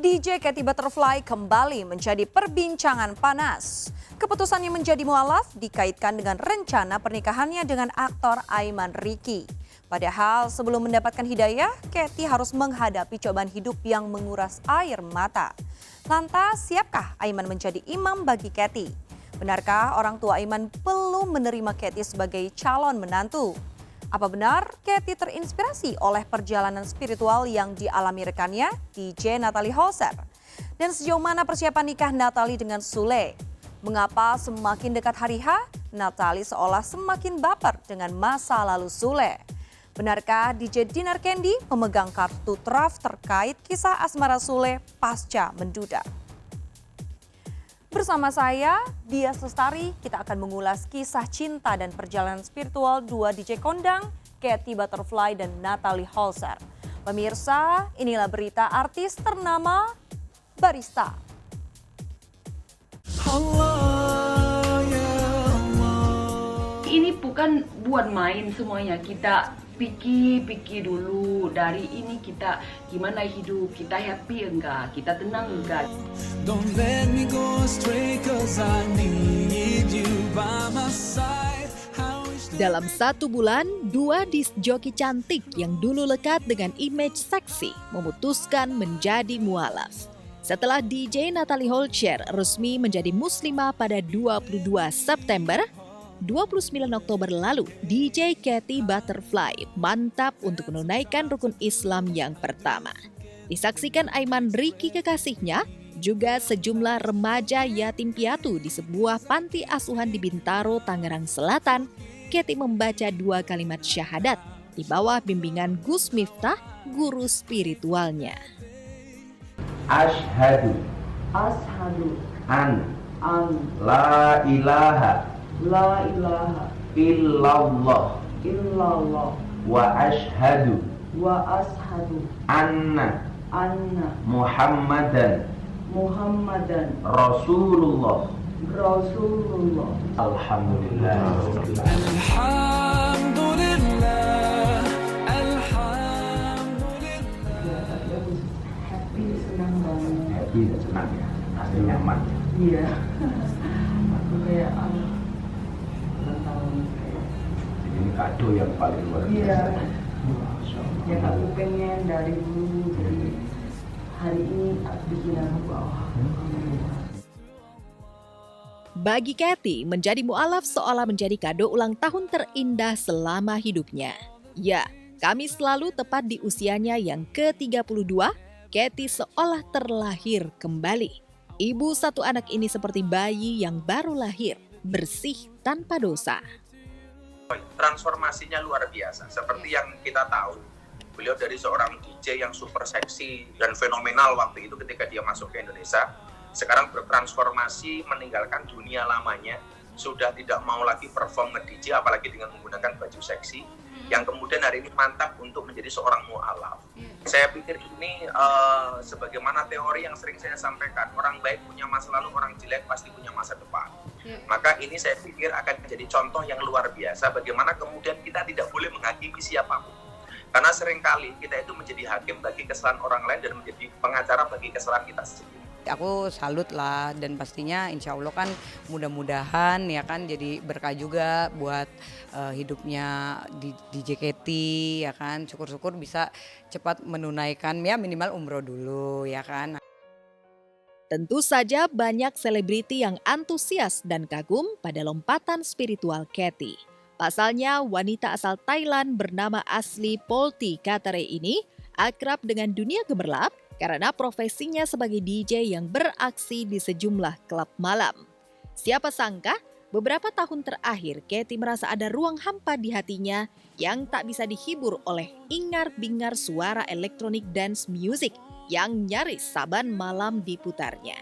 DJ Katy Butterfly kembali menjadi perbincangan panas. Keputusannya menjadi mualaf dikaitkan dengan rencana pernikahannya dengan aktor Aiman Ricky. Padahal sebelum mendapatkan hidayah, Katy harus menghadapi cobaan hidup yang menguras air mata. Lantas, siapkah Aiman menjadi imam bagi Katy? Benarkah orang tua Aiman belum menerima Katy sebagai calon menantu? Apa benar Katy terinspirasi oleh perjalanan spiritual yang dialami rekannya DJ Natalie Holzer? Dan sejauh mana persiapan nikah Natalie dengan Sule? Mengapa semakin dekat hari H, Natalie seolah semakin baper dengan masa lalu Sule? Benarkah DJ Dinar Candy memegang kartu traf terkait kisah asmara Sule pasca menduda? Bersama saya, Dias Lestari, kita akan mengulas kisah cinta dan perjalanan spiritual dua DJ kondang, Katy Butterfly dan Natalie Holzer. Pemirsa, inilah berita artis ternama Barista. Ini bukan buat main semuanya, kita pikir dulu dari ini kita gimana hidup, kita happy enggak, kita tenang enggak. Don't let me go astray, 'cause I need you by my side. Dalam 1 bulan, 2 disc joki cantik yang dulu lekat dengan image seksi memutuskan menjadi mualaf. Setelah DJ Natalie Holzer resmi menjadi muslimah pada 22 September, 29 Oktober lalu, DJ Katy Butterfly mantap untuk menunaikan rukun Islam yang pertama. Disaksikan Aiman Ricky kekasihnya, juga sejumlah remaja yatim piatu di sebuah panti asuhan di Bintaro, Tangerang Selatan. Katy membaca 2 kalimat syahadat di bawah bimbingan Gus Miftah, guru spiritualnya. Ashhadu an la ilaha illallah wa ashhadu anna Muhammadan Rasulullah. Alhamdulillah. Senang banget. Happy dan senang ya, pasti nyaman. Iya. Aku kayak ulang tahun kayak. Ini kado yang paling luar biasa. Iya. Yang aku pengen dari dulu. Jadi hari ini aku bikin aku Bagi Katy, menjadi mualaf seolah menjadi kado ulang tahun terindah selama hidupnya. Ya, Kamis lalu tepat di usianya yang ke-32, Katy seolah terlahir kembali. Ibu 1 anak ini seperti bayi yang baru lahir, bersih tanpa dosa. Transformasinya luar biasa, seperti yang kita tahu. Beliau dari seorang DJ yang super seksi dan fenomenal waktu itu ketika dia masuk ke Indonesia. Sekarang bertransformasi, meninggalkan dunia lamanya, sudah tidak mau lagi perform nge-DJ, apalagi dengan menggunakan baju seksi, yang kemudian hari ini mantap untuk menjadi seorang mu'alaf. Saya pikir ini sebagaimana teori yang sering saya sampaikan, orang baik punya masa lalu, orang jelek pasti punya masa depan. Maka ini saya pikir akan menjadi contoh yang luar biasa, bagaimana kemudian kita tidak boleh menghakimi siapapun. Karena seringkali kita itu menjadi hakim bagi kesalahan orang lain dan menjadi pengacara bagi kesalahan kita sendiri. Aku salut lah, dan pastinya insya Allah kan mudah-mudahan ya kan jadi berkah juga buat hidupnya di JKT ya kan. Syukur-syukur bisa cepat menunaikan ya minimal umroh dulu ya kan. Tentu saja banyak selebriti yang antusias dan kagum pada lompatan spiritual Katy. Pasalnya wanita asal Thailand bernama asli Polty Katere ini akrab dengan dunia gemerlap karena profesinya sebagai DJ yang beraksi di sejumlah klub malam. Siapa sangka, beberapa tahun terakhir Katy merasa ada ruang hampa di hatinya yang tak bisa dihibur oleh ingar-bingar suara elektronik dance music yang nyaris saban malam diputarnya.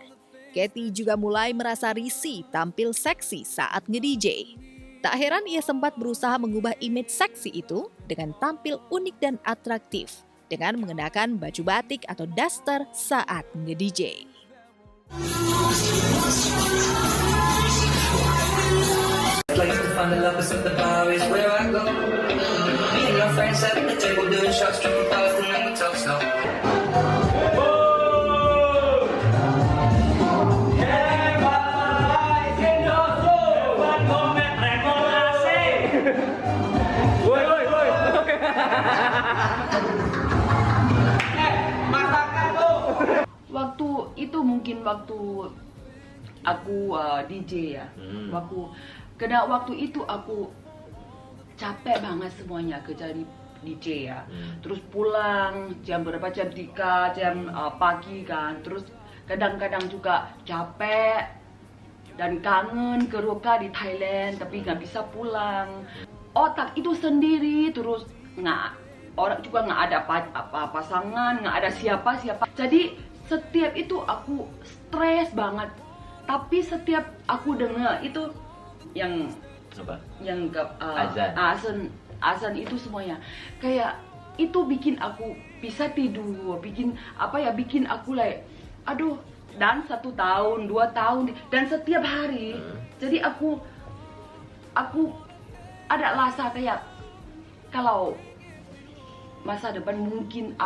Katy juga mulai merasa risih tampil seksi saat nge-DJ. Tak heran ia sempat berusaha mengubah image seksi itu dengan tampil unik dan atraktif, dengan mengenakan baju batik atau daster saat nge-DJ. Waktu itu mungkin waktu aku DJ ya. Waktu itu aku capek banget semuanya kerja di DJ ya. Terus pulang jam berapa, jam 3, jam pagi kan. Terus kadang-kadang juga capek dan kangen ke Roka di Thailand tapi nggak bisa pulang. Otak itu sendiri terus orang juga nggak ada pasangan, nggak ada siapa-siapa. Jadi setiap itu aku stres banget. Tapi setiap aku dengar itu yang Apa? yang Azan. azan itu semuanya kayak itu bikin aku bisa tidur, bikin aku aduh. Dan 1 tahun, 2 tahun, dan setiap hari. Jadi aku ada rasa kayak kalau masa depan mungkin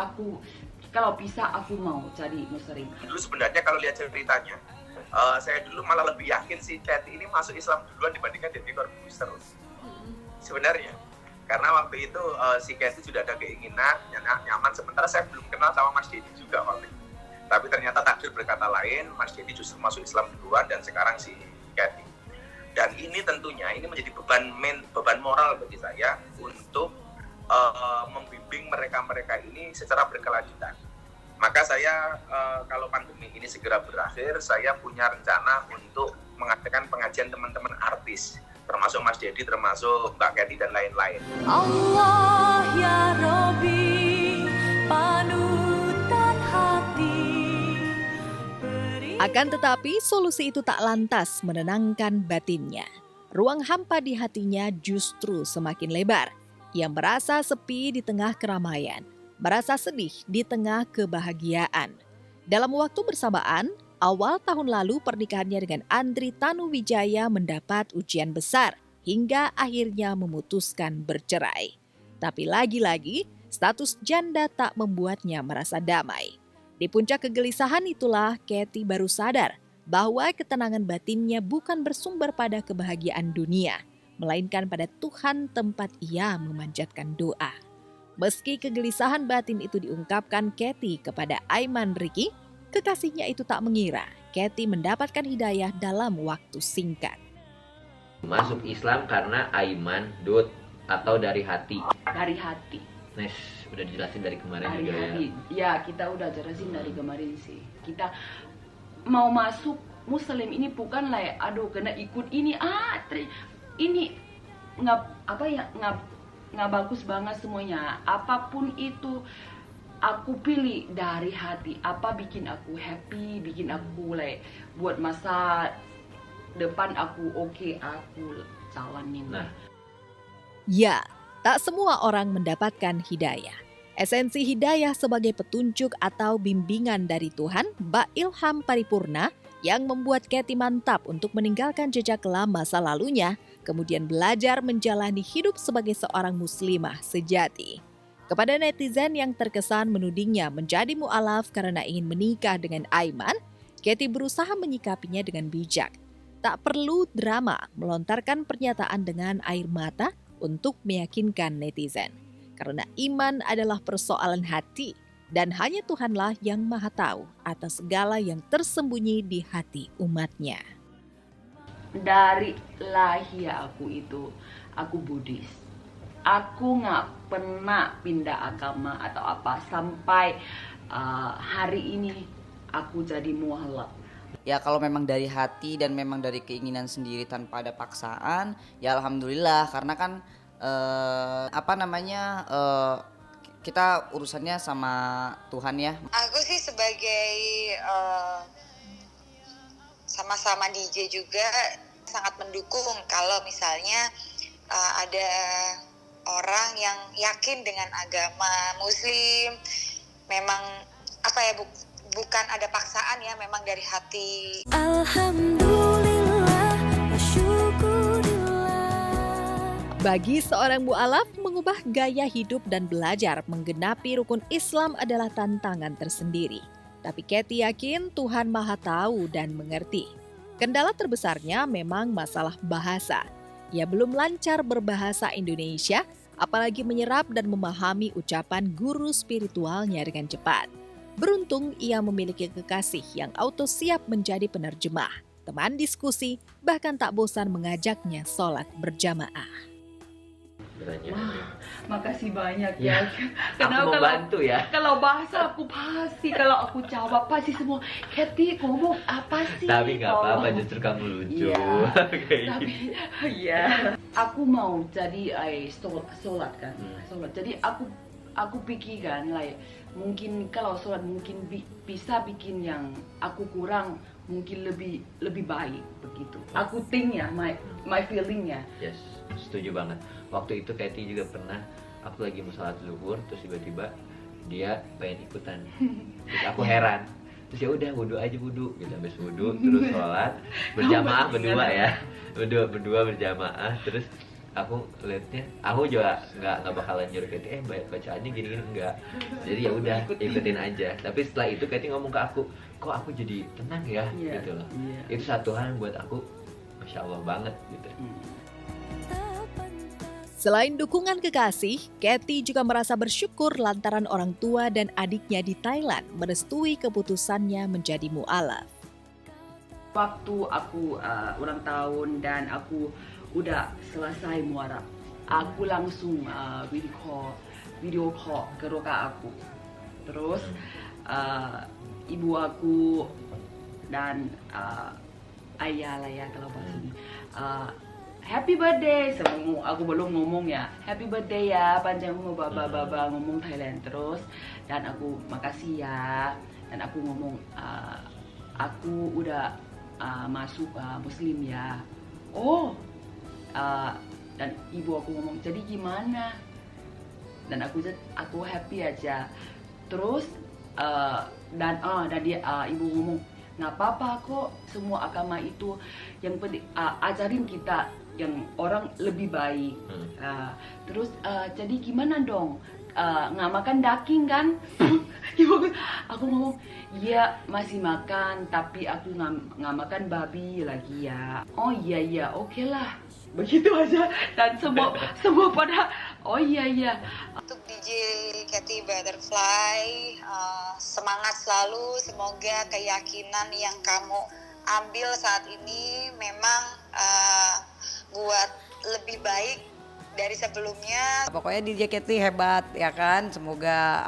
kalau bisa aku mau jadi muslim. Dulu sebenarnya kalau lihat ceritanya, saya dulu malah lebih yakin si Cathy ini masuk Islam duluan dibandingkan Deddy Corbuzier. Sebenarnya. Karena waktu itu si Cathy sudah ada keinginan, nyaman. Sementara saya belum kenal sama Mas Deddy juga waktu itu. Tapi ternyata takdir berkata lain, Mas Deddy justru masuk Islam duluan dan sekarang si Cathy. Dan ini tentunya menjadi beban moral bagi saya untuk membimbing mereka ini secara berkelanjutan. Maka saya kalau pandemi ini segera berakhir, saya punya rencana untuk mengadakan pengajian teman-teman artis, termasuk Mas Deddy, termasuk Mbak Cathy dan lain-lain. Allah ya Rabbi, panutan hati. Akan tetapi, solusi itu tak lantas menenangkan batinnya. Ruang hampa di hatinya justru semakin lebar. Ia merasa sepi di tengah keramaian, merasa sedih di tengah kebahagiaan. Dalam waktu bersamaan, awal tahun lalu pernikahannya dengan Andri Tanuwijaya mendapat ujian besar hingga akhirnya memutuskan bercerai. Tapi lagi-lagi, status janda tak membuatnya merasa damai. Di puncak kegelisahan itulah Cathy baru sadar bahwa ketenangan batinnya bukan bersumber pada kebahagiaan dunia, melainkan pada Tuhan tempat ia memanjatkan doa. Meski kegelisahan batin itu diungkapkan Cathy kepada Aiman Ricky, kekasihnya itu tak mengira Cathy mendapatkan hidayah dalam waktu singkat. Masuk Islam karena Aiman, atau dari hati? Dari hati. Nes, udah dijelasin dari kemarin Dari juga hati. Ya, kita udah jelasin dari kemarin sih. Kita mau masuk Muslim ini bukan kena ikut ini. Ini nggak bagus banget semuanya. Apapun itu aku pilih dari hati. Apa bikin aku happy, bikin aku buat masa depan aku aku jalanin. Nah. Ya, tak semua orang mendapatkan hidayah. Esensi hidayah sebagai petunjuk atau bimbingan dari Tuhan, bak ilham paripurna yang membuat Cathy mantap untuk meninggalkan jejak kelam masa lalunya, kemudian belajar menjalani hidup sebagai seorang muslimah sejati. Kepada netizen yang terkesan menudingnya menjadi mu'alaf karena ingin menikah dengan Aiman, Cathy berusaha menyikapinya dengan bijak. Tak perlu drama melontarkan pernyataan dengan air mata untuk meyakinkan netizen. Karena iman adalah persoalan hati dan hanya Tuhanlah yang maha tahu atas segala yang tersembunyi di hati umatnya. Dari lahir aku Buddhis. Aku nggak pernah pindah agama atau apa sampai hari ini aku jadi mualaf. Ya kalau memang dari hati dan memang dari keinginan sendiri tanpa ada paksaan, ya alhamdulillah karena kan kita urusannya sama Tuhan ya. Aku sih sebagai sama-sama DJ juga sangat mendukung kalau misalnya ada orang yang yakin dengan agama Muslim, memang bukan ada paksaan ya, memang dari hati. Alhamdulillah, syukurillah. Bagi seorang mu'alaf, mengubah gaya hidup dan belajar menggenapi rukun Islam adalah tantangan tersendiri. Tapi Cathy yakin Tuhan Maha Tahu dan mengerti. Kendala terbesarnya memang masalah bahasa. Ia belum lancar berbahasa Indonesia, apalagi menyerap dan memahami ucapan guru spiritualnya dengan cepat. Beruntung ia memiliki kekasih yang auto siap menjadi penerjemah, teman diskusi, bahkan tak bosan mengajaknya sholat berjamaah. Wah, makasih banyak ya. Aku membantu ya. Kalau bahasa aku pasti, kalau aku jawab pasti semua. Kathy ngomong apa sih? Tapi nggak apa-apa, justru kamu lucu. Iya. Tapi ya, aku mau jadi sholat kan. Sholat. Jadi aku pikir kan, like mungkin kalau sholat mungkin bisa bikin yang aku kurang mungkin lebih baik begitu. Aku think ya, my feeling ya. Yes, setuju banget. Waktu itu Kathy juga pernah, aku lagi mau sholat zuhur, terus tiba-tiba dia pengen ikutan. Terus aku heran. Terus ya udah wudhu aja wudhu, gitu. Habis wudhu terus sholat berjamaah berdua ya, berdua berjamaah. Terus aku liatnya, aku juga nggak bakalan nyuruh Kathy, bacaannya gini-gini enggak. Jadi ya udah ikutin aja. Tapi setelah itu Kathy ngomong ke aku, kok aku jadi tenang ya, gitu loh. Itu satu hal yang buat aku, masya Allah banget gitu. Selain dukungan kekasih, Kathy juga merasa bersyukur lantaran orang tua dan adiknya di Thailand merestui keputusannya menjadi mu'alaf. Waktu aku ulang tahun dan aku udah selesai muarab, aku langsung video call ke Roka aku. Terus ibu aku dan ayah lah ya kalau bahasa ini. Happy birthday, aku belum ngomong ya. Happy birthday ya, panjang umur baba ngomong Thailand terus. Dan aku makasih ya. Dan aku ngomong aku udah masuk Muslim ya. Oh, dan ibu aku ngomong jadi gimana? Dan aku happy aja. Terus dan dia ibu ngomong nggak apa-apa kok, semua agama itu yang penting ajarin kita yang orang lebih baik. Terus jadi gimana dong? Nggak makan daging kan? Aku ngomong, iya masih makan, tapi aku nggak makan babi lagi ya. Oh iya, oke lah. Begitu aja. Dan semua pada, oh iya. Untuk DJ Kathy Butterfly, semangat selalu. Semoga keyakinan yang kamu ambil saat ini memang buat lebih baik dari sebelumnya. Pokoknya DJ Kathy hebat ya kan. Semoga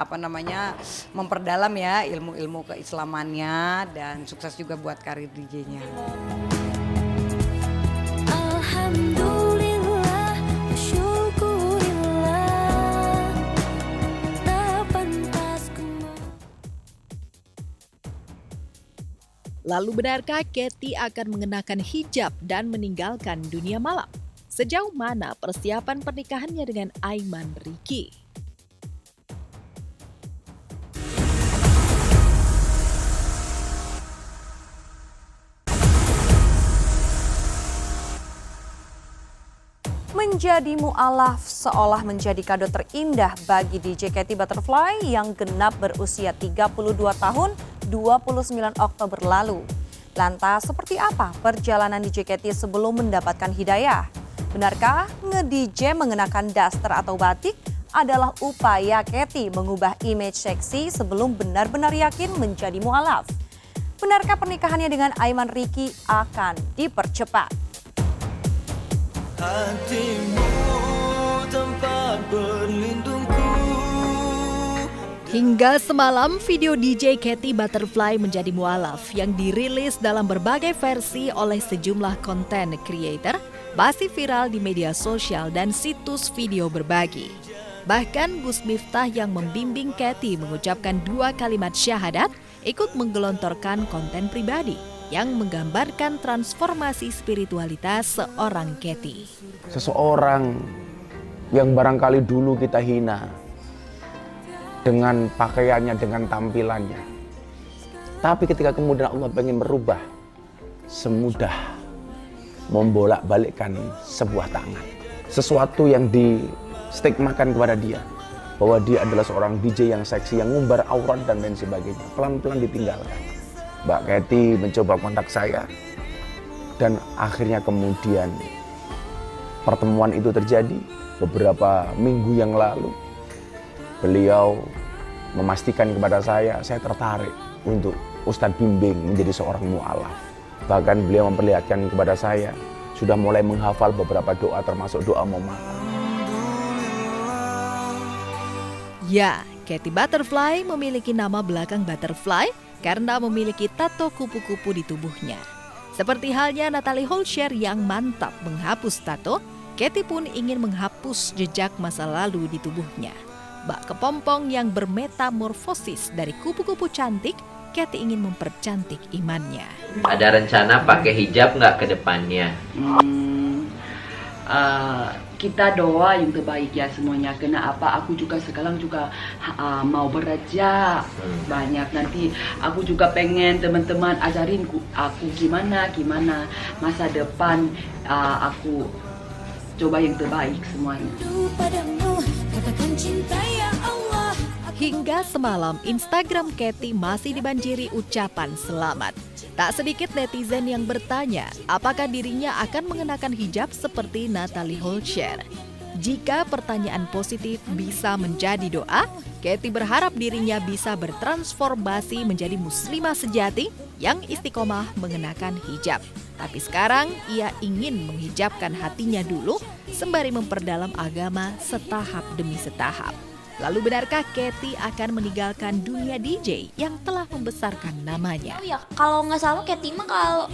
memperdalam ya ilmu keislamannya dan sukses juga buat karir DJ-nya. Alhamdulillah, syukurillah, tak pantas ku. Lalu benarkah Kathy akan mengenakan hijab dan meninggalkan dunia malam? Sejauh mana persiapan pernikahannya dengan Aiman Ricky? Menjadi mu'alaf seolah menjadi kado terindah bagi DJ Kathy Butterfly yang genap berusia 32 tahun 29 Oktober lalu. Lantas seperti apa perjalanan DJ Kathy sebelum mendapatkan hidayah? Benarkah nge-DJ mengenakan daster atau batik adalah upaya Kathy mengubah image seksi sebelum benar-benar yakin menjadi mu'alaf? Benarkah pernikahannya dengan Aiman Ricky akan dipercepat? Hatimu tempat berlindungku. Hingga semalam, video DJ Kathy Butterfly menjadi mu'alaf yang dirilis dalam berbagai versi oleh sejumlah content creator masih viral di media sosial dan situs video berbagi. Bahkan Gus Miftah yang membimbing Kathy mengucapkan 2 kalimat syahadat ikut menggelontorkan konten pribadi yang menggambarkan transformasi spiritualitas seorang Kathy. Seseorang yang barangkali dulu kita hina dengan pakaiannya, dengan tampilannya. Tapi ketika kemudian Allah ingin merubah, semudah membolak-balikkan sebuah tangan. Sesuatu yang distigmakan kepada dia, bahwa dia adalah seorang DJ yang seksi, yang ngumbar aurat dan lain sebagainya. Pelan-pelan ditinggalkan. Mbak Kathy mencoba kontak saya, dan akhirnya kemudian pertemuan itu terjadi beberapa minggu yang lalu, beliau memastikan kepada saya tertarik untuk Ustadz bimbing menjadi seorang mu'alaf. Bahkan beliau memperlihatkan kepada saya sudah mulai menghafal beberapa doa termasuk doa mau makan. Ya, Katy Butterfly memiliki nama belakang butterfly karena memiliki tato kupu-kupu di tubuhnya. Seperti halnya Natalie Holscher yang mantap menghapus tato, Katy pun ingin menghapus jejak masa lalu di tubuhnya. Bak kepompong yang bermetamorfosis dari kupu-kupu cantik, Katy ingin mempercantik imannya. Ada rencana pakai hijab nggak ke depannya? Kita doa yang terbaik ya semuanya. Kenapa aku juga sekarang juga mau bekerja banyak. Nanti aku juga pengen teman-teman ajarin aku gimana masa depan aku coba yang terbaik semuanya. Padamu katakan cinta ya Allah. Hingga semalam, Instagram Katy masih dibanjiri ucapan selamat. Tak sedikit netizen yang bertanya, apakah dirinya akan mengenakan hijab seperti Natalie Holscher. Jika pertanyaan positif bisa menjadi doa, Katy berharap dirinya bisa bertransformasi menjadi muslimah sejati yang istiqomah mengenakan hijab. Tapi sekarang ia ingin menghijabkan hatinya dulu sembari memperdalam agama setahap demi setahap. Lalu benarkah Katy akan meninggalkan dunia DJ yang telah membesarkan namanya? Oh ya, kalau nggak salah Katy mah kalau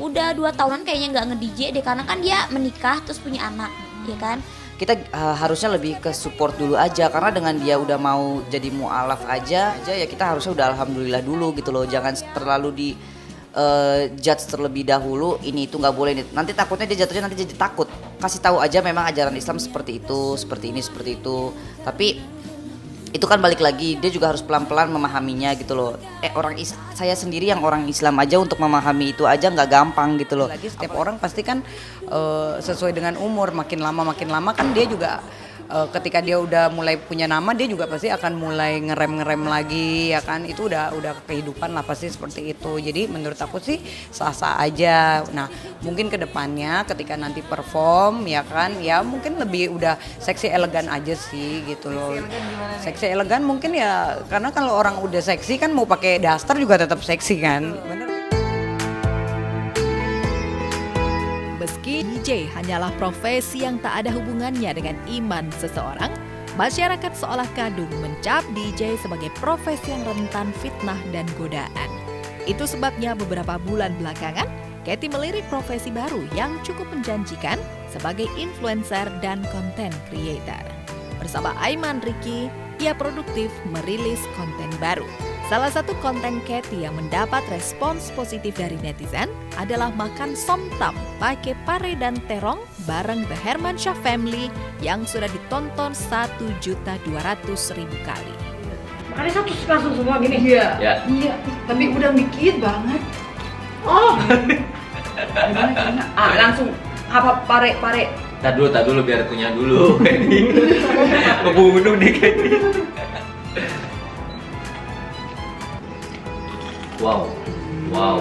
udah 2 tahunan kayaknya nggak nge-DJ deh, karena kan dia menikah terus punya anak, ya kan? Kita harusnya lebih ke support dulu aja, karena dengan dia udah mau jadi mu'alaf aja ya kita harusnya udah alhamdulillah dulu gitu loh. Jangan terlalu di judge terlebih dahulu, ini itu nggak boleh, nanti takutnya dia jatuhnya nanti jadi takut. Kasih tahu aja memang ajaran Islam seperti itu, seperti ini, seperti itu. Tapi itu kan balik lagi, dia juga harus pelan-pelan memahaminya gitu loh. Saya sendiri yang orang Islam aja untuk memahami itu aja nggak gampang gitu loh. Lagi setiap orang pasti kan sesuai dengan umur, makin lama kan dia juga ketika dia udah mulai punya nama, dia juga pasti akan mulai ngerem lagi ya kan. Itu udah kehidupan lah pasti seperti itu. Jadi menurut aku sih sah-sah aja. Nah mungkin kedepannya ketika nanti perform ya kan, ya mungkin lebih udah seksi elegan aja sih gitu loh. Seksi elegan mungkin ya, karena kalau orang udah seksi kan mau pakai daster juga tetap seksi kan. Bener. Meski DJ hanyalah profesi yang tak ada hubungannya dengan iman seseorang, masyarakat seolah kadung mencap DJ sebagai profesi yang rentan fitnah dan godaan. Itu sebabnya beberapa bulan belakangan, Katy melirik profesi baru yang cukup menjanjikan sebagai influencer dan content creator. Bersama Aiman Ricky, ia produktif merilis konten baru. Salah satu konten Katy yang mendapat respons positif dari netizen adalah makan somtam pakai pare dan terong bareng The Hermansyah Family yang sudah ditonton 1.200.000 kali. Makannya satu langsung semua gini? Ya. Iya, tapi udah dikit banget. Oh, Langsung apa pare. Tak dulu biar punya dulu. Kebunuh nih Katy. Wow,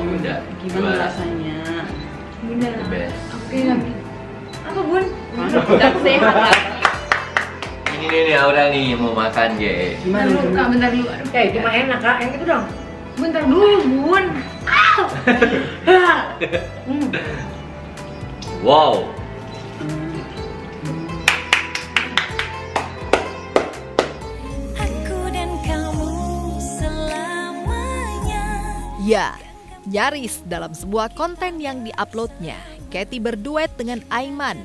Bunda. Gimana rasanya? Bunda. The best. Oke lagi. Apa Bun? Udah sehat lah. Ini nih Aura nih mau makan Ge. Gimana? Kak, bentar dulu. Cuma enak Kak, yang itu dong. Bentar dulu Bun. Wow. Aku dan kamu selamanya. Ya, nyaris dalam sebuah konten yang diuploadnya, Katy berduet dengan Aiman.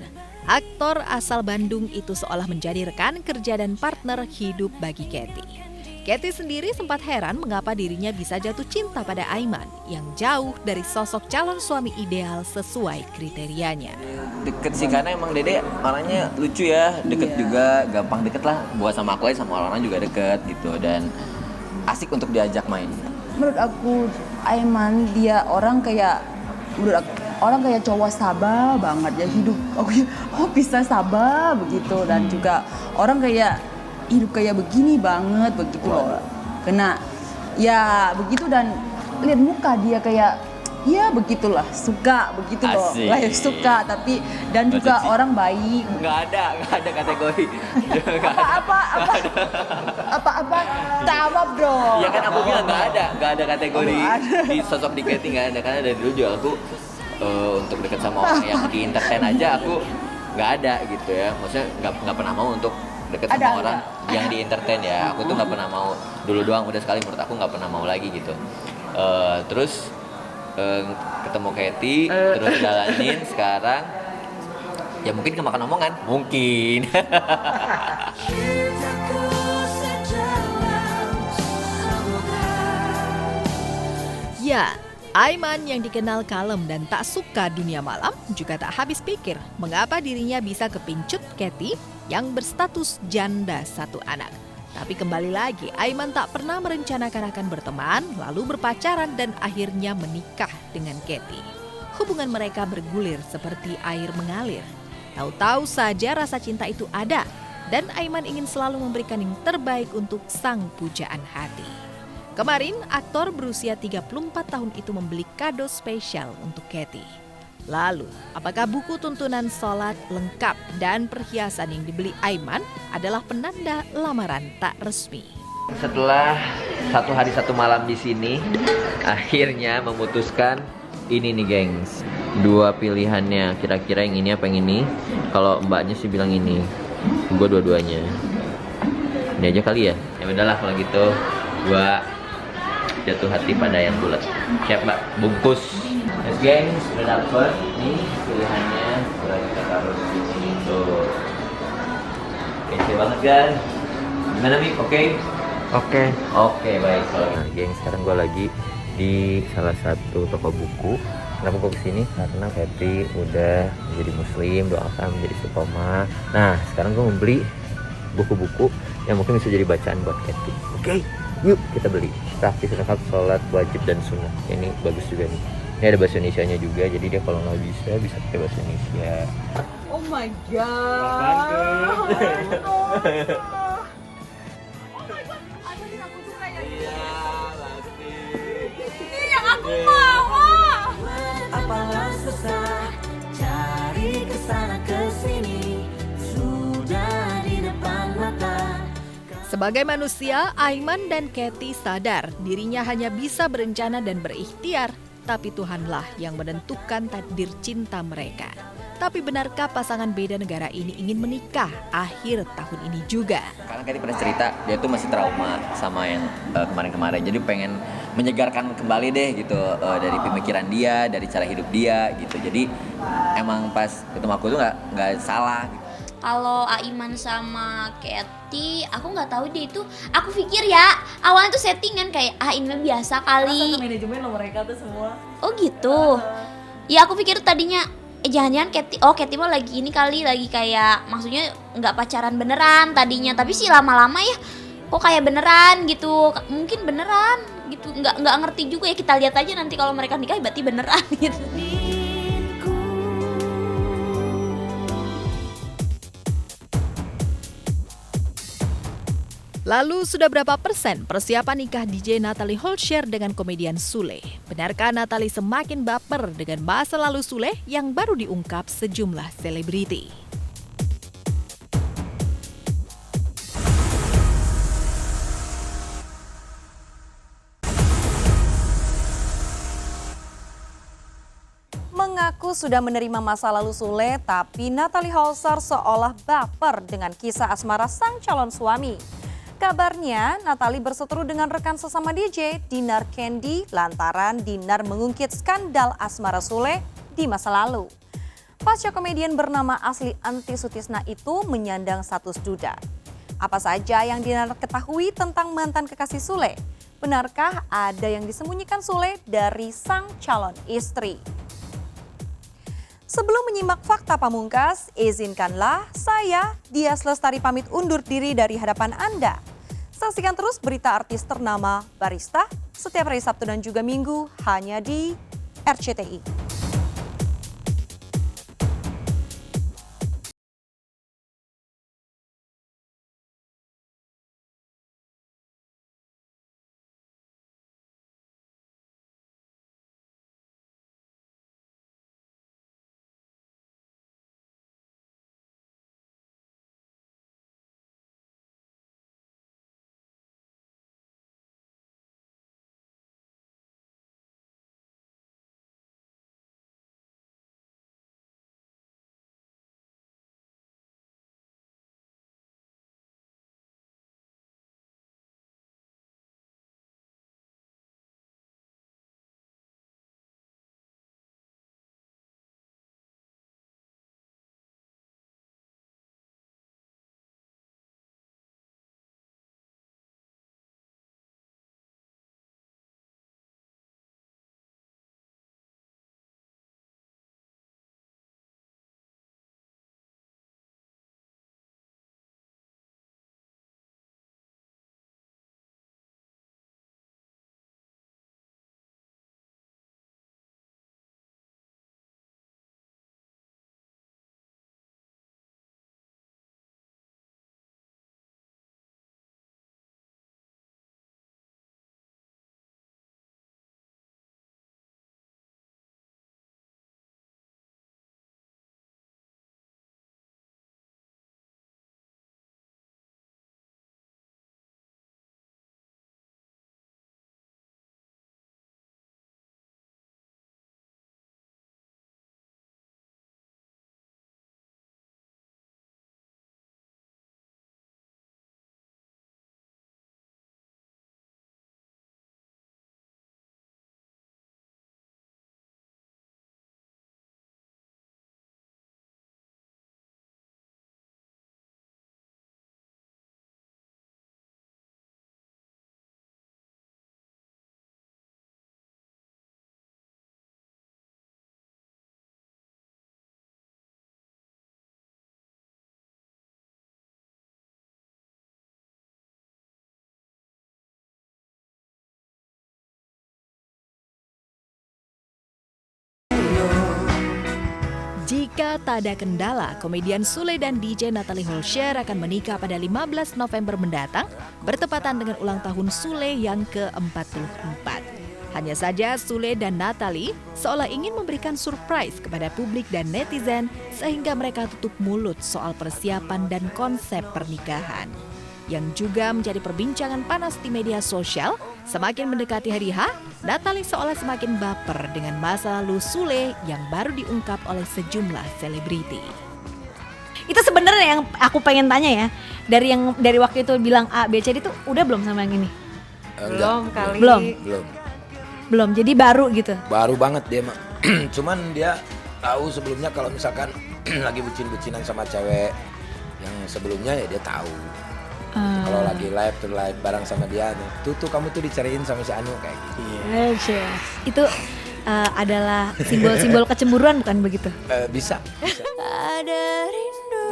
Aktor asal Bandung itu seolah menjadi rekan kerja dan partner hidup bagi Katy. Katy sendiri sempat heran mengapa dirinya bisa jatuh cinta pada Aiman yang jauh dari sosok calon suami ideal sesuai kriterianya. Deket sih, karena emang Dede orangnya lucu ya, deket juga, gampang deket lah. Buat sama aku aja, sama orang-orang juga deket gitu, dan asik untuk diajak main. Menurut aku Aiman dia orang kayak, menurut aku orang kayak cowok sabar banget ya, hidup aku bisa sabar begitu, dan juga orang kayak hidup kayak begini banget begitu loh. Kena ya begitu, dan lihat muka dia kayak ya begitulah, suka begitu loh, Asik. lahir suka, tapi dan juga Maksud sih. orang baik. Nggak ada kategori. Apa jawab dong. Ya kan aku bilang nggak ada kategori di sosok di Katy, nggak ada, karena dari dulu juga aku untuk dekat sama orang yang di entertain aja aku nggak ada gitu ya, maksudnya nggak pernah mau untuk dekat sama orang yang di entertain ya, aku tuh nggak pernah mau, dulu doang udah sekali, menurut aku nggak pernah mau lagi gitu. Terus ketemu Katy, terus jalanin sekarang ya mungkin kemakan omongan mungkin. Ya, Aiman yang dikenal kalem dan tak suka dunia malam juga tak habis pikir mengapa dirinya bisa kepincut Katy yang berstatus janda satu anak. Tapi kembali lagi, Aiman tak pernah merencanakan akan berteman, lalu berpacaran dan akhirnya menikah dengan Katy. Hubungan mereka bergulir seperti air mengalir. Tahu-tahu saja rasa cinta itu ada, dan Aiman ingin selalu memberikan yang terbaik untuk sang pujaan hati. Kemarin, aktor berusia 34 tahun itu membeli kado spesial untuk Katy. Lalu, apakah buku tuntunan sholat lengkap dan perhiasan yang dibeli Aiman adalah penanda lamaran tak resmi? Setelah 1 hari 1 malam di sini, akhirnya memutuskan ini nih gengs. 2 pilihannya, kira-kira yang ini apa yang ini? Kalau mbaknya sih bilang ini, gue dua-duanya. Ini aja kali ya? Ya udahlah kalau gitu, gue jatuh hati pada yang bulat. Siap mbak, bungkus. Yes gengs, udah dapet nih pilihannya, udah kita taruh di sini tuh. Kece banget kan? Gimana Mi? Oke? Oke, baik. Nah, gengs, sekarang gue lagi di salah satu toko buku. Kenapa gue kesini? Karena Katy udah menjadi muslim, doakan menjadi istiqomah. Nah, sekarang gue membeli buku-buku yang mungkin bisa jadi bacaan buat Katy. Oke, yuk kita beli. Tahfiz Rakaat Sholat Wajib dan Sunnah. Ini bagus juga nih. Ini ada bahasa Indonesianya juga, jadi dia kalau nggak bisa pakai bahasa Indonesia. Oh my god. Ini yang aku mau. Apalah susah cari kesana kesini, sudah di depan mata. Sebagai manusia, Aiman dan Katy sadar dirinya hanya bisa berencana dan berikhtiar, tapi Tuhanlah yang menentukan takdir cinta mereka. Tapi benarkah pasangan beda negara ini ingin menikah akhir tahun ini juga? Karena Katy pernah cerita, dia tuh masih trauma sama yang kemarin-kemarin. Jadi pengen menyegarkan kembali deh gitu, dari pemikiran dia, dari cara hidup dia gitu. Jadi emang pas ketemu aku tuh nggak salah. Kalau Aiman sama Katy, aku nggak tahu dia itu. Aku pikir ya awalnya tuh settingan kayak ini mah biasa kali. Satu manajemen loh mereka tuh semua. Oh gitu. Ya aku pikir tadinya jangan-jangan Katy mah lagi ini kali, lagi kayak maksudnya nggak pacaran beneran tadinya, tapi sih lama-lama ya kok kayak beneran gitu. Mungkin beneran gitu. Nggak ngerti juga ya, kita lihat aja nanti kalau mereka nikah berarti beneran gitu. Lalu sudah berapa persen persiapan nikah DJ Natalie Holscher dengan komedian Sule? Benarkah Natalie semakin baper dengan masa lalu Sule yang baru diungkap sejumlah selebriti? Mengaku sudah menerima masa lalu Sule, tapi Natalie Holscher seolah baper dengan kisah asmara sang calon suami. Kabarnya, Natalie berseteru dengan rekan sesama DJ, Dinar Candy, lantaran Dinar mengungkit skandal asmara Sule di masa lalu. Pasca komedian bernama asli Anti Sutisna itu menyandang status duda. Apa saja yang Dinar ketahui tentang mantan kekasih Sule? Benarkah ada yang disembunyikan Sule dari sang calon istri? Sebelum menyimak fakta pamungkas, izinkanlah saya, Dias Lestari, pamit undur diri dari hadapan Anda. Saksikan terus berita artis ternama Barista setiap hari Sabtu dan juga Minggu hanya di RCTI. Jika tak ada kendala, komedian Sule dan DJ Natalie Holscher akan menikah pada 15 November mendatang, bertepatan dengan ulang tahun Sule yang ke-44. Hanya saja Sule dan Natalie seolah ingin memberikan surprise kepada publik dan netizen sehingga mereka tutup mulut soal persiapan dan konsep pernikahan. Yang juga menjadi perbincangan panas di media sosial, semakin mendekati hari H, Natalie seolah semakin baper dengan masa lalu Sule yang baru diungkap oleh sejumlah selebriti. Itu sebenarnya yang aku pengen tanya ya, dari waktu itu bilang A, B, C, D itu udah belum sama yang ini? Belum kali. Belum, jadi baru gitu? Baru banget dia mah. Cuman dia tahu sebelumnya kalau misalkan lagi bucin-bucinan sama cewek yang sebelumnya ya dia tahu. Kalau lagi live bareng sama dia, tuh kamu tuh dicariin sama si Anu kayak gitu. Itu adalah simbol-simbol kecemburuan bukan begitu? Bisa. Ada rindu.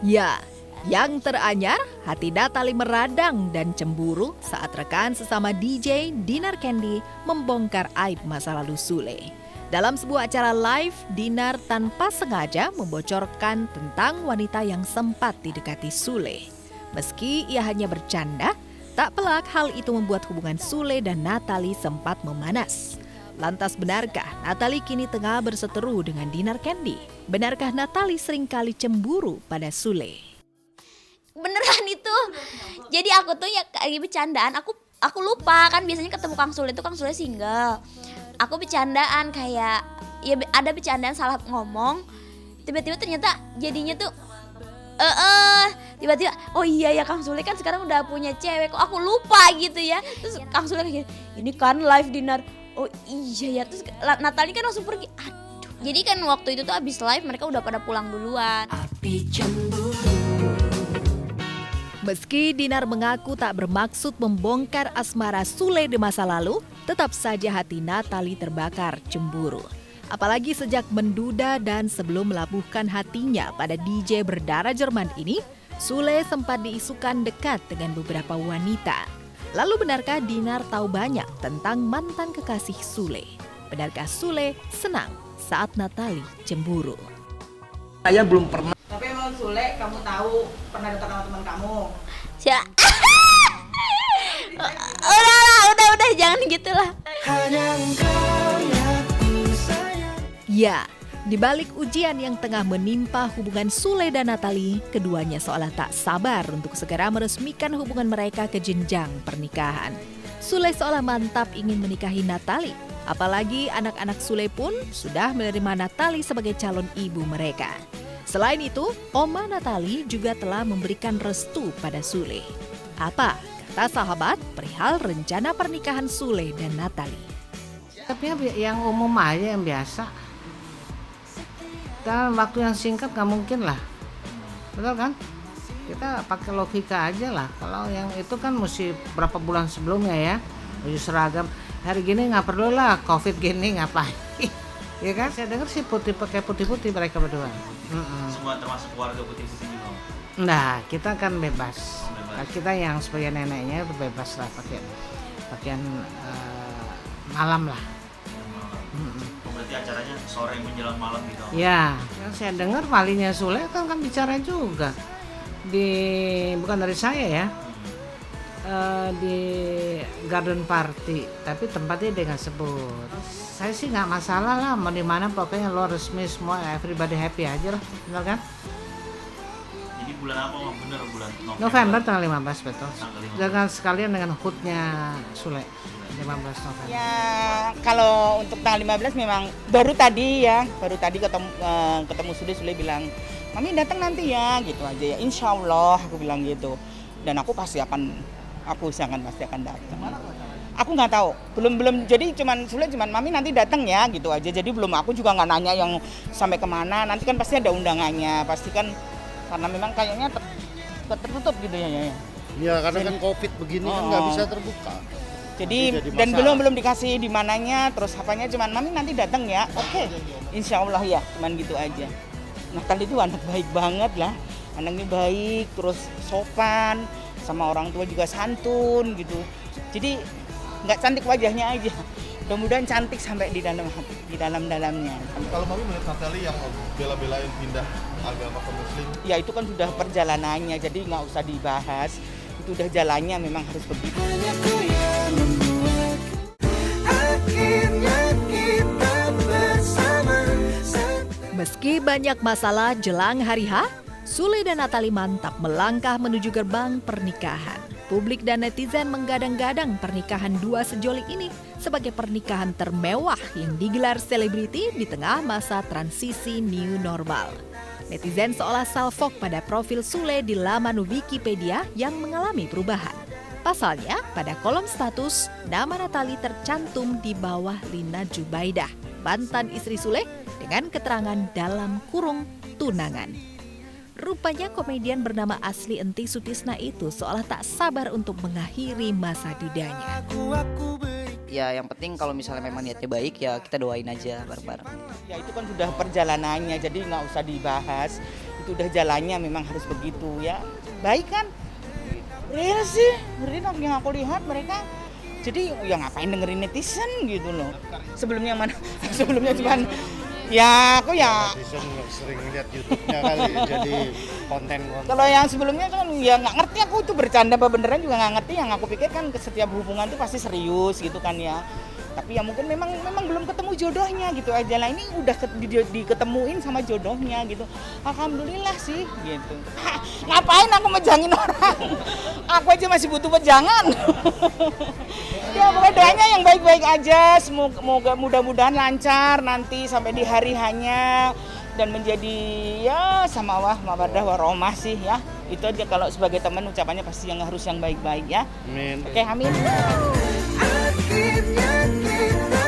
Ya, yang teranyar, hati Natalie meradang dan cemburu saat rekan sesama DJ Dinar Candy membongkar aib masa lalu Sule. Dalam sebuah acara live, Dinar tanpa sengaja membocorkan tentang wanita yang sempat didekati Sule. Meski ia hanya bercanda, tak pelak hal itu membuat hubungan Sule dan Natalie sempat memanas. Lantas benarkah Natalie kini tengah berseteru dengan Dinar Candy? Benarkah Natalie seringkali cemburu pada Sule? Beneran itu. Jadi aku tuh ya kayak bercandaan, aku lupa kan biasanya ketemu Kang Sule itu Kang Sule single. Aku bercandaan kayak ya ada bercandaan salah ngomong, tiba-tiba ternyata jadinya tuh tiba-tiba oh iya ya Kang Sule kan sekarang udah punya cewek, kok aku lupa gitu ya. Terus Kang Sule kayak ini kan live dinner, oh iya ya. Terus Natalie kan langsung pergi. Aduh, jadi kan waktu itu tuh abis live mereka udah pada pulang duluan. Meski Dinar mengaku tak bermaksud membongkar asmara Sule di masa lalu, tetap saja hati Natalie terbakar cemburu. Apalagi sejak menduda dan sebelum melabuhkan hatinya pada DJ berdarah Jerman ini, Sule sempat diisukan dekat dengan beberapa wanita. Lalu benarkah Dinar tahu banyak tentang mantan kekasih Sule? Benarkah Sule senang saat Natalie cemburu? Saya belum pernah. Tapi emang Sule, kamu tahu pernah dekat sama teman kamu? Udah jangan gitulah. Ya, di balik ujian yang tengah menimpa hubungan Sule dan Natalie, keduanya seolah tak sabar untuk segera meresmikan hubungan mereka ke jenjang pernikahan. Sule seolah mantap ingin menikahi Natalie, apalagi anak-anak Sule pun sudah menerima Natalie sebagai calon ibu mereka. Selain itu, Oma Natalie juga telah memberikan restu pada Sule. Apa kata sahabat perihal rencana pernikahan Sule dan Natalie? Tapi yang umum aja, yang biasa. Dalam waktu yang singkat gak mungkin lah. Betul kan? Kita pakai logika aja lah. Kalau yang itu kan mesti berapa bulan sebelumnya ya. Baju seragam. Hari gini gak perlu lah, Covid gini ngapain. Ya kan? Saya dengar sih pakai putih-putih mereka berdua. Semua termasuk keluarga putih-putih juga. Nah, kita kan bebas. Kita yang sebagai neneknya itu bebas lah pakai pakaian malam lah. Berarti acaranya sore menjelang malam gitu. Ya, yang saya dengar walinya Sule kan bicara juga bukan dari saya ya. Di garden party, tapi tempatnya dengan sebut. Saya sih nggak masalah lah, mau di mana pokoknya lo resmi semua, everybody happy aja lah, benar kan? Jadi bulan apa? Bener bulan November tanggal 15 betul. Tanggal 15. Dengan sekalian dengan HUT-nya Sule 15 November. Ya kalau untuk tanggal 15 memang baru tadi ketemu Sule bilang, Mami datang nanti ya, gitu aja ya. Insya Allah aku bilang gitu. Dan aku pasti akan datang. Aku nggak tahu, belum jadi cuman Mami nanti datang ya gitu aja. Jadi belum, aku juga nggak nanya yang sampai kemana. Nanti kan pasti ada undangannya, pasti kan karena memang kayaknya tertutup gitu ya. Iya karena kan COVID begini kan nggak bisa terbuka. Jadi dan belum dikasih di mananya, terus apanya cuman Mami nanti datang ya. Oke. Insya Allah ya, cuman gitu aja. Natalie itu anak baik banget lah, anaknya baik, terus sopan, sama orang tua juga santun gitu. Jadi nggak cantik wajahnya aja, Mudah-mudahan cantik sampai di dalam hati, di dalamnya. Kalau Mami melihat Natalie yang bela-belain pindah agama ke Muslim, Ya itu kan sudah perjalanannya, jadi nggak usah dibahas. Itu udah jalannya, memang harus begitu. Meski banyak masalah jelang hari H, Sule dan Natalie mantap melangkah menuju gerbang pernikahan. Publik dan netizen menggadang-gadang pernikahan dua sejoli ini sebagai pernikahan termewah yang digelar selebriti di tengah masa transisi new normal. Netizen seolah salfok pada profil Sule di laman Wikipedia yang mengalami perubahan. Pasalnya, pada kolom status, nama Natalie tercantum di bawah Lina Jubaidah, mantan istri Sule, dengan keterangan dalam kurung tunangan. Rupanya komedian bernama Asli Enti Sutisna itu seolah tak sabar untuk mengakhiri masa didanya. Ya yang penting kalau misalnya memang niatnya baik ya kita doain aja bareng-bareng. Ya itu kan sudah perjalanannya, jadi nggak usah dibahas. Itu udah jalannya, memang harus begitu ya. Baik kan? Real sih, real yang aku lihat mereka. Jadi ya ngapain dengerin netizen gitu loh. Sebelumnya mana? Sebelumnya cuman ya aku ya netizen sering lihat YouTube-nya kali jadi konten. Kalau yang sebelumnya kan ya nggak ngerti aku itu bercanda apa beneran juga nggak ngerti. Yang aku pikir kan setiap hubungan itu pasti serius gitu kan ya. Tapi ya mungkin memang belum ketemu jodohnya gitu aja lah. Ini udah diketemuin sama jodohnya gitu. Alhamdulillah sih gitu. Ngapain aku mejangin orang? Aku aja masih butuh pejangan. Ya pokoknya doanya yang baik-baik aja. Semoga mudah-mudahan lancar nanti sampai di hari hanya dan menjadi ya samawah mawaddah warahmah sih ya. Itu aja kalau sebagai teman ucapannya pasti yang harus yang baik-baik ya. Amin. Oke, amin. Akhirnya kita